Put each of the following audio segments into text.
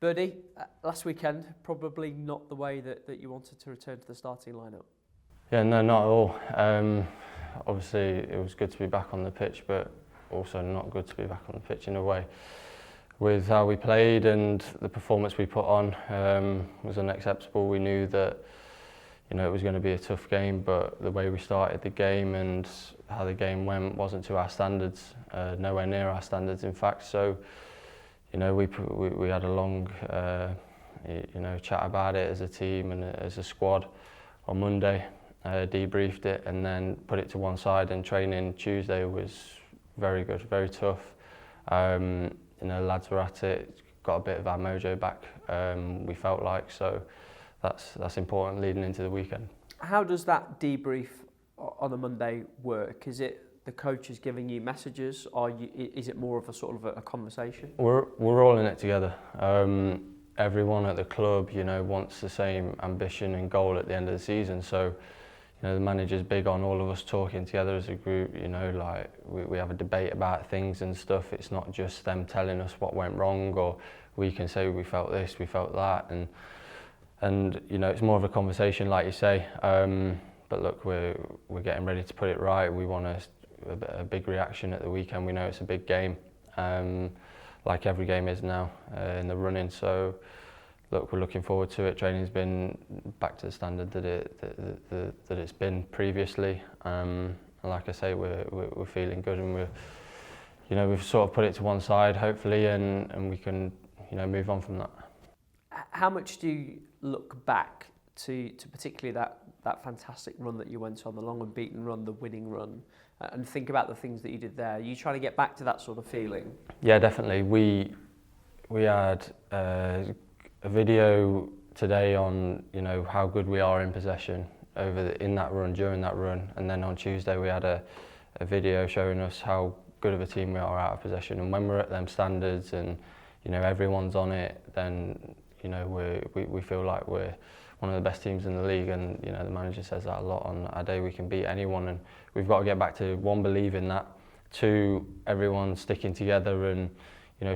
Birdie, last weekend, probably not the way that you wanted to return to the starting lineup. Yeah, no, not at all. Obviously, it was good to be back on the pitch, but also not good to be back on the pitch in a way. With how we played and the performance we put on was unacceptable. We knew that it was going to be a tough game, but the way we started the game and how the game went wasn't to our standards, nowhere near our standards, in fact. So, we had a long, chat about it as a team and as a squad on Monday. Debriefed it and then put it to one side, and training Tuesday was very good, very tough. Lads were at it, got a bit of our mojo back, we felt like, so that's important leading into the weekend. How does that debrief on a Monday work? Is it the coach is giving you messages, or is it more of a sort of a conversation? We're all in it together. Everyone at the club, wants the same ambition and goal at the end of the season. So, the manager's big on all of us talking together as a group. Like we have a debate about things and stuff. It's not just them telling us what went wrong, or we can say we felt this, we felt that, and it's more of a conversation, like you say. But look, we're getting ready to put it right. We want a big reaction at the weekend. We know it's a big game, like every game is now in the running. So, look, we're looking forward to it. Training's been back to the standard that it's been previously. And like I say, we're feeling good, and we've sort of put it to one side, hopefully, and we can move on from that. How much do you look back to particularly that fantastic run that you went on, the long unbeaten run, the winning run, and think about the things that you did there? Are you trying to get back to that sort of feeling? Yeah, definitely. We had a video today on how good we are in possession in that run, during that run, and then on Tuesday we had a video showing us how good of a team we are out of possession. And when we're at them standards and everyone's on it, then we feel like we're one of the best teams in the league, and the manager says that a lot. On our day we can beat anyone, and we've got to get back to, one, believing that, two, everyone sticking together and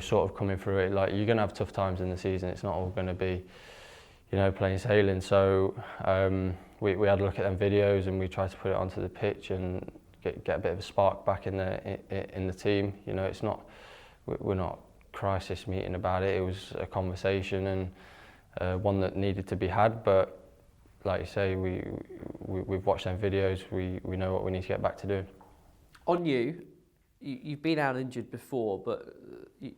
sort of coming through it. Like, you're going to have tough times in the season. It's not all going to be plain sailing. So we had a look at them videos, and we tried to put it onto the pitch and get a bit of a spark back in the team. It's not, we're not crisis meeting about it. It was a conversation, and one that needed to be had. But like you say, we've watched them videos. We know what we need to get back to doing. On you've been out injured before, but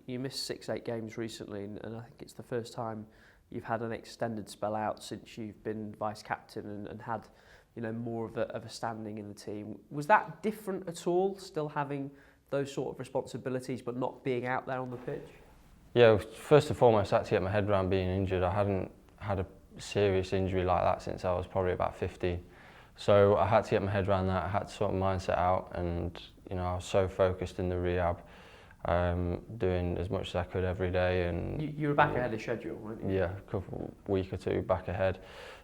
you missed 6-8 games recently, and I think it's the first time you've had an extended spell out since you've been vice captain and had more of a standing in the team. Was that different at all, still having those sort of responsibilities but not being out there on the pitch? Yeah, first and foremost, I had to get my head around being injured. I hadn't had a serious injury like that since I was probably about 15. So I had to get my head around that. I had to sort of mindset out, and I was so focused in the rehab, doing as much as I could every day. And you were back ahead of schedule, weren't you? Yeah, a week or two back ahead.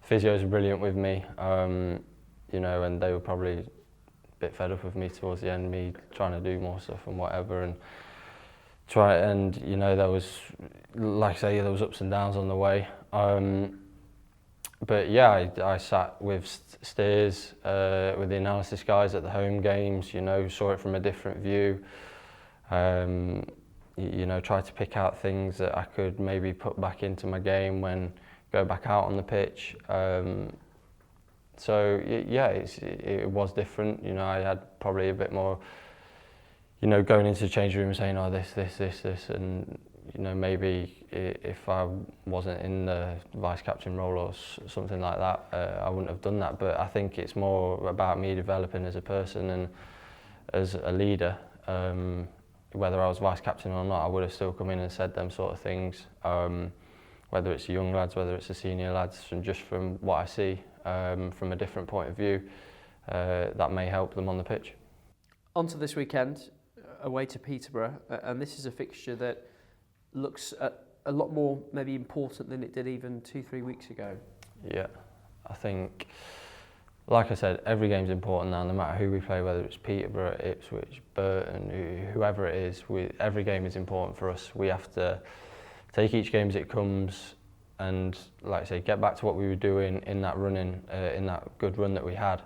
Physios were brilliant with me, and they were probably a bit fed up with me towards the end, me trying to do more stuff and whatever, and there was, like I say, there was ups and downs on the way. But yeah, I sat with Steers, with the analysis guys at the home games, saw it from a different view. Tried to pick out things that I could maybe put back into my game when go back out on the pitch. So yeah, it was different. I had probably a bit more, going into the change room saying, oh, this, and maybe if I wasn't in the vice captain role or something like that, I wouldn't have done that. But I think it's more about me developing as a person and as a leader. Whether I was vice captain or not, I would have still come in and said them sort of things. Whether it's the young lads, whether it's the senior lads, from what I see, from a different point of view, that may help them on the pitch. On to this weekend, away to Peterborough, and this is a fixture that looks a lot more maybe important than it did even 2-3 weeks ago. Yeah, I think, like I said, every game's important now, no matter who we play, whether it's Peterborough, Ipswich, Burton, whoever it is. Every game is important for us. We have to take each game as it comes, and like I say, get back to what we were doing in that running, in that good run that we had.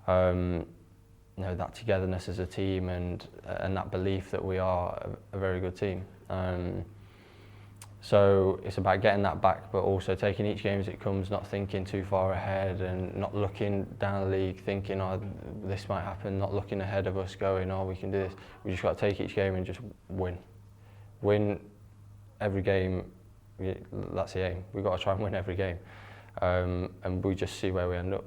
You know, that togetherness as a team, and that belief that we are a very good team. So it's about getting that back, but also taking each game as it comes, not thinking too far ahead, and not looking down the league thinking, oh, this might happen, not looking ahead of us going, oh, we can do this. We just got to take each game and just win. Win every game, that's the aim. We've got to try and win every game. And we just see where we end up.